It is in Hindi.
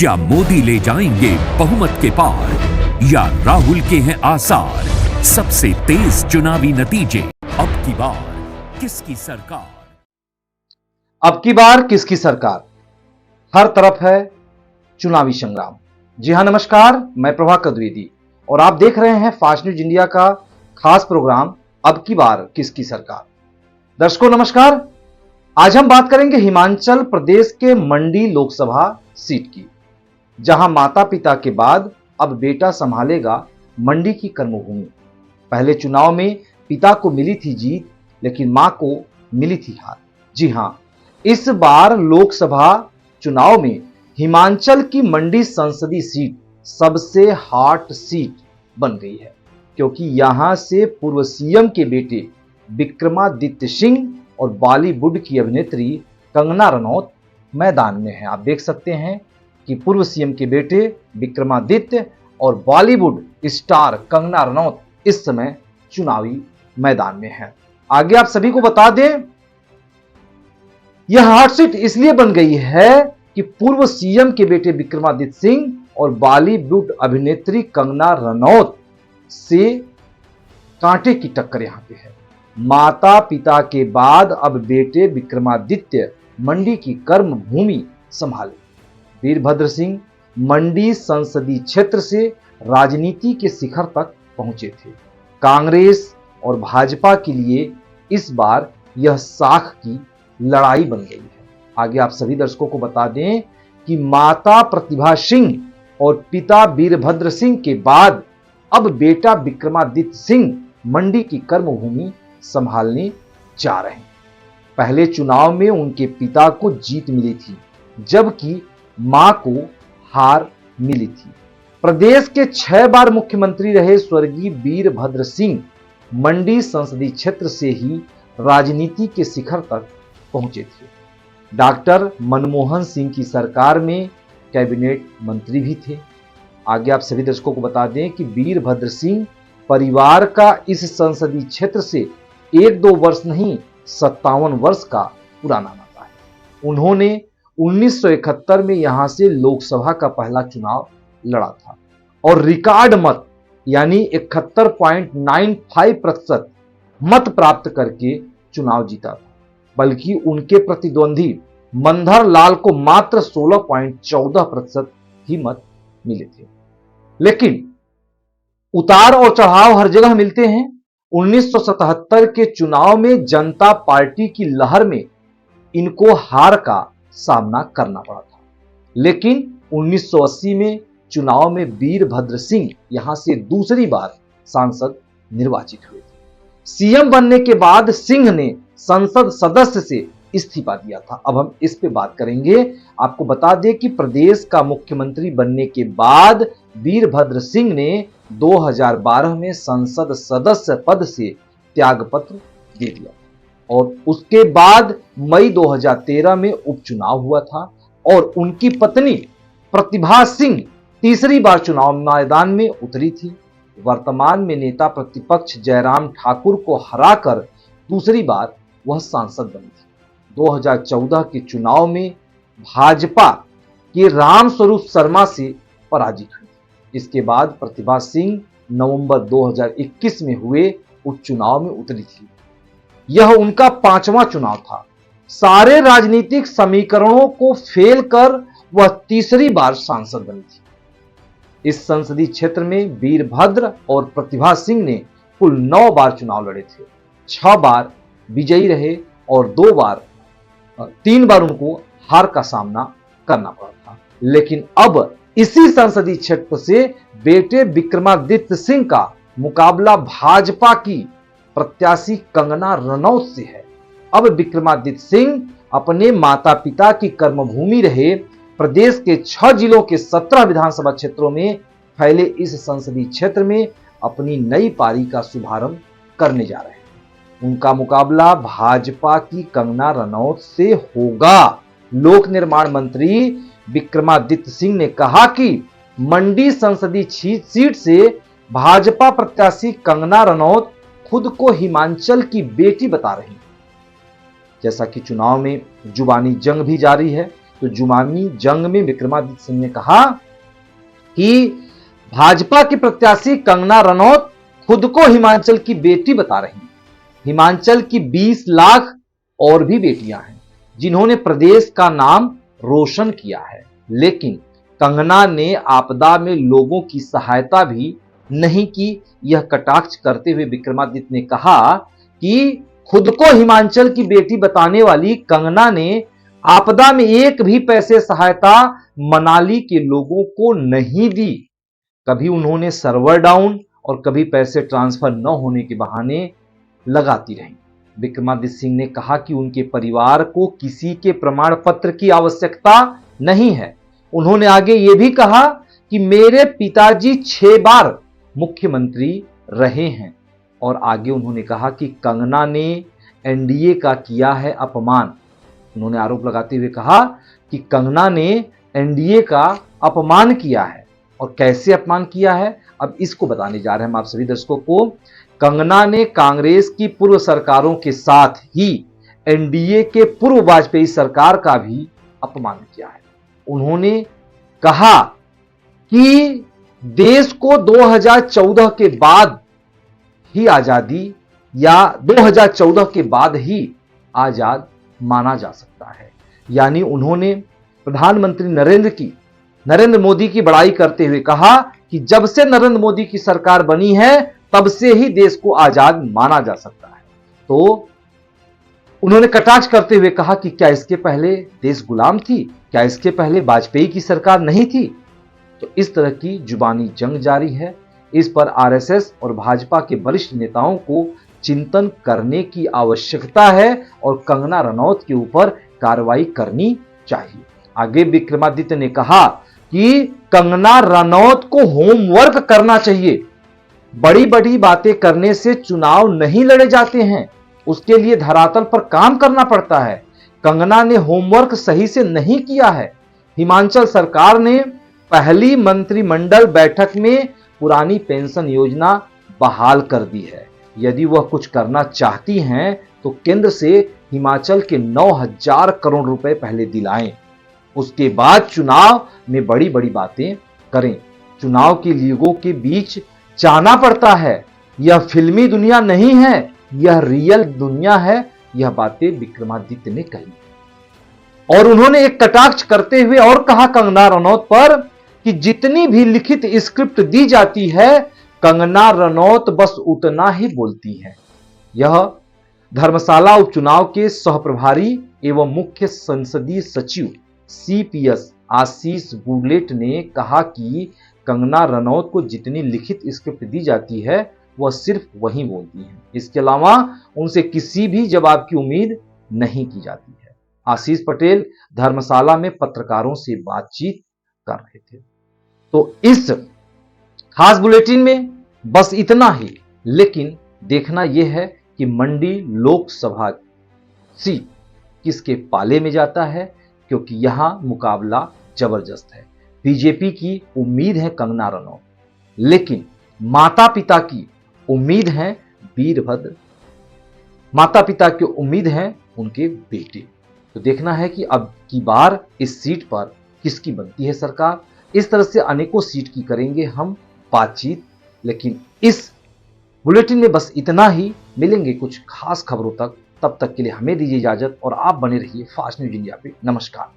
क्या मोदी ले जाएंगे बहुमत के पार या राहुल के हैं आसार? सबसे तेज चुनावी नतीजे। अब की बार किसकी सरकार? अब की बार किसकी सरकार? हर तरफ है चुनावी संग्राम। जी हां, नमस्कार, मैं प्रभाकर द्विवेदी और आप देख रहे हैं फास्ट न्यूज इंडिया का खास प्रोग्राम अब की बार किसकी सरकार। दर्शकों नमस्कार, आज हम बात करेंगे हिमाचल प्रदेश के मंडी लोकसभा सीट की, जहां माता पिता के बाद अब बेटा संभालेगा मंडी की कर्मभूमि। पहले चुनाव में पिता को मिली थी जीत, लेकिन मां को मिली थी हार। जी हां, इस बार लोकसभा चुनाव में हिमाचल की मंडी संसदीय सीट सबसे हॉट सीट बन गई है, क्योंकि यहां से पूर्व सीएम के बेटे विक्रमादित्य सिंह और बॉलीवुड की अभिनेत्री कंगना रनौत मैदान में हैं। आप देख सकते हैं कि पूर्व सीएम के बेटे विक्रमादित्य और बॉलीवुड स्टार कंगना रनौत इस समय चुनावी मैदान में हैं। आगे आप सभी को बता दें, यह हॉट सीट इसलिए बन गई है कि पूर्व सीएम के बेटे विक्रमादित्य सिंह और बॉलीवुड अभिनेत्री कंगना रनौत से कांटे की टक्कर यहां पे है। माता पिता के बाद अब बेटे विक्रमादित्य मंडी की कर्म भूमि संभाले। वीरभद्र सिंह मंडी संसदीय क्षेत्र से राजनीति के शिखर तक पहुंचे थे। कांग्रेस और भाजपा के लिए इस बार यह साख की लड़ाई बन गई है। आगे आप सभी दर्शकों को बता दें कि माता प्रतिभा सिंह और पिता वीरभद्र सिंह के बाद अब बेटा विक्रमादित्य सिंह मंडी की कर्मभूमि संभालने जा रहे हैं। पहले चुनाव में उनके पिता को जीत मिली थी, जबकि मां को हार मिली थी। प्रदेश के 6 बार मुख्यमंत्री रहे स्वर्गीय वीरभद्र सिंह मंडी संसदीय क्षेत्र से ही राजनीति के शिखर तक पहुंचे थे। डॉक्टर मनमोहन सिंह की सरकार में कैबिनेट मंत्री भी थे। आगे आप सभी दर्शकों को बता दें कि वीरभद्र सिंह परिवार का इस संसदीय क्षेत्र से 1-2 वर्ष नहीं 57 वर्ष का पुराना नाता है। उन्होंने 1971 में यहां से लोकसभा का पहला चुनाव लड़ा था और रिकॉर्ड मत यानी 71.95% मत प्राप्त करके चुनाव जीता था, बल्कि उनके प्रतिद्वंदी मनधर लाल को मात्र 16.14% ही मत मिले थे। लेकिन उतार और चढ़ाव हर जगह मिलते हैं। 1977 के चुनाव में जनता पार्टी की लहर में इनको हार का सामना करना पड़ा था, लेकिन 1980 में चुनाव में वीरभद्र सिंह यहां से दूसरी बार सांसद निर्वाचित हुए थे। सीएम बनने के बाद सिंह ने संसद सदस्य से इस्तीफा दिया था। अब हम इस पे बात करेंगे। आपको बता दें कि प्रदेश का मुख्यमंत्री बनने के बाद वीरभद्र सिंह ने 2012 में संसद सदस्य पद से त्यागपत्र दे दिया और उसके बाद मई 2013 में उपचुनाव हुआ था और उनकी पत्नी प्रतिभा सिंह तीसरी बार चुनाव मैदान में उतरी थी। वर्तमान में नेता प्रतिपक्ष जयराम ठाकुर को हराकर दूसरी बार वह सांसद बनी थी। 2014 के चुनाव में भाजपा के रामस्वरूप शर्मा से पराजित हुई। इसके बाद प्रतिभा सिंह नवंबर 2021 में हुए उपचुनाव में उतरी थी। यह उनका 5वां चुनाव था। सारे राजनीतिक समीकरणों को फेल कर वह तीसरी बार सांसद बनी थी। इस संसदीय क्षेत्र में वीरभद्र और प्रतिभा सिंह ने कुल 9 बार चुनाव लड़े थे। 6 बार विजयी रहे और 3 बार उनको हार का सामना करना पड़ा था। लेकिन अब इसी संसदीय क्षेत्र से बेटे विक्रमादित्य सिंह का मुकाबला भाजपा की प्रत्याशी कंगना रनौत से है। अब विक्रमादित्य सिंह अपने माता पिता की कर्मभूमि रहे प्रदेश के 6 जिलों के 17 विधानसभा क्षेत्रों में फैले इस संसदीय क्षेत्र में अपनी नई पारी का शुभारंभ करने जा रहे हैं। उनका मुकाबला भाजपा की कंगना रनौत से होगा। लोक निर्माण मंत्री विक्रमादित्य सिंह ने कहा कि मंडी संसदीय सीट से भाजपा प्रत्याशी कंगना रनौत खुद को हिमाचल की बेटी बता रही। जैसा कि चुनाव में जुबानी जंग भी जारी है, तो जुमानी जंग में विक्रमादित्य सिंह ने कहा कि भाजपा की प्रत्याशी कंगना रनौत खुद को हिमाचल की बेटी बता रही हैं। हिमाचल की 20 लाख और भी बेटियां हैं जिन्होंने प्रदेश का नाम रोशन किया है, लेकिन कंगना ने आपदा में लोगों की सहायता भी नहीं की। यह कटाक्ष करते हुए विक्रमादित्य ने कहा कि खुद को हिमाचल की बेटी बताने वाली कंगना ने आपदा में एक भी पैसे सहायता मनाली के लोगों को नहीं दी। कभी उन्होंने सर्वर डाउन और कभी पैसे ट्रांसफर न होने के बहाने लगाती रहीं। विक्रमादित्य सिंह ने कहा कि उनके परिवार को किसी के प्रमाण पत्र की आवश्यकता नहीं है। उन्होंने आगे यह भी कहा कि मेरे पिताजी 6 बार मुख्यमंत्री रहे हैं, और आगे उन्होंने कहा कि कंगना ने एनडीए का किया है अपमान। उन्होंने आरोप लगाते हुए कहा कि कंगना ने एनडीए का अपमान किया है, और कैसे अपमान किया है अब इसको बताने जा रहे हैं हम आप सभी दर्शकों को। कंगना ने कांग्रेस की पूर्व सरकारों के साथ ही एनडीए के पूर्व वाजपेयी सरकार का भी अपमान किया है। उन्होंने कहा कि देश को 2014 के बाद ही आजादी या 2014 के बाद ही आजाद माना जा सकता है। यानी उन्होंने प्रधानमंत्री नरेंद्र मोदी की बड़ाई करते हुए कहा कि जब से नरेंद्र मोदी की सरकार बनी है तब से ही देश को आजाद माना जा सकता है। तो उन्होंने कटाक्ष करते हुए कहा कि क्या इसके पहले देश गुलाम थी, क्या इसके पहले वाजपेयी की सरकार नहीं थी। तो इस तरह की जुबानी जंग जारी है। इस पर आरएसएस और भाजपा के वरिष्ठ नेताओं को चिंतन करने की आवश्यकता है और कंगना रनौत के ऊपर कार्रवाई करनी चाहिए। आगे विक्रमादित्य ने कहा कि कंगना रनौत को होमवर्क करना चाहिए। बड़ी बड़ी बातें करने से चुनाव नहीं लड़े जाते हैं, उसके लिए धरातल पर काम करना पड़ता है। कंगना ने होमवर्क सही से नहीं किया है। हिमाचल सरकार ने पहली मंत्रिमंडल बैठक में पुरानी पेंशन योजना बहाल कर दी है। यदि वह कुछ करना चाहती हैं तो केंद्र से हिमाचल के 9,000 करोड़ रुपए पहले दिलाएं, उसके बाद चुनाव में बड़ी बड़ी बातें करें। चुनाव के लोगों के बीच जाना पड़ता है। यह फिल्मी दुनिया नहीं है, यह रियल दुनिया है। यह बातें विक्रमादित्य ने कही और उन्होंने एक कटाक्ष करते हुए और कहा कंगना रनौत पर कि जितनी भी लिखित स्क्रिप्ट दी जाती है कंगना रनौत बस उतना ही बोलती है। यह धर्मशाला उपचुनाव के सहप्रभारी एवं मुख्य संसदीय सचिव सीपीएस आशीष बुलेट ने कहा कि कंगना रनौत को जितनी लिखित स्क्रिप्ट दी जाती है वह सिर्फ वही बोलती है, इसके अलावा उनसे किसी भी जवाब की उम्मीद नहीं की जाती है। आशीष पटेल धर्मशाला में पत्रकारों से बातचीत कर रहे थे। तो इस खास बुलेटिन में बस इतना ही, लेकिन देखना यह है कि मंडी लोकसभा सीट किसके पाले में जाता है, क्योंकि यहां मुकाबला जबरदस्त है। बीजेपी की उम्मीद है कंगना रनौत, लेकिन माता पिता की उम्मीद है वीरभद्र, माता पिता की उम्मीद है उनके बेटे। तो देखना है कि अब की बार इस सीट पर किसकी बनती है सरकार। इस तरह से अनेकों सीट की करेंगे हम बातचीत, लेकिन इस बुलेटिन में बस इतना ही। मिलेंगे कुछ खास खबरों तक, तब तक के लिए हमें दीजिए इजाजत और आप बने रहिए फास्ट न्यूज इंडिया पे। नमस्कार।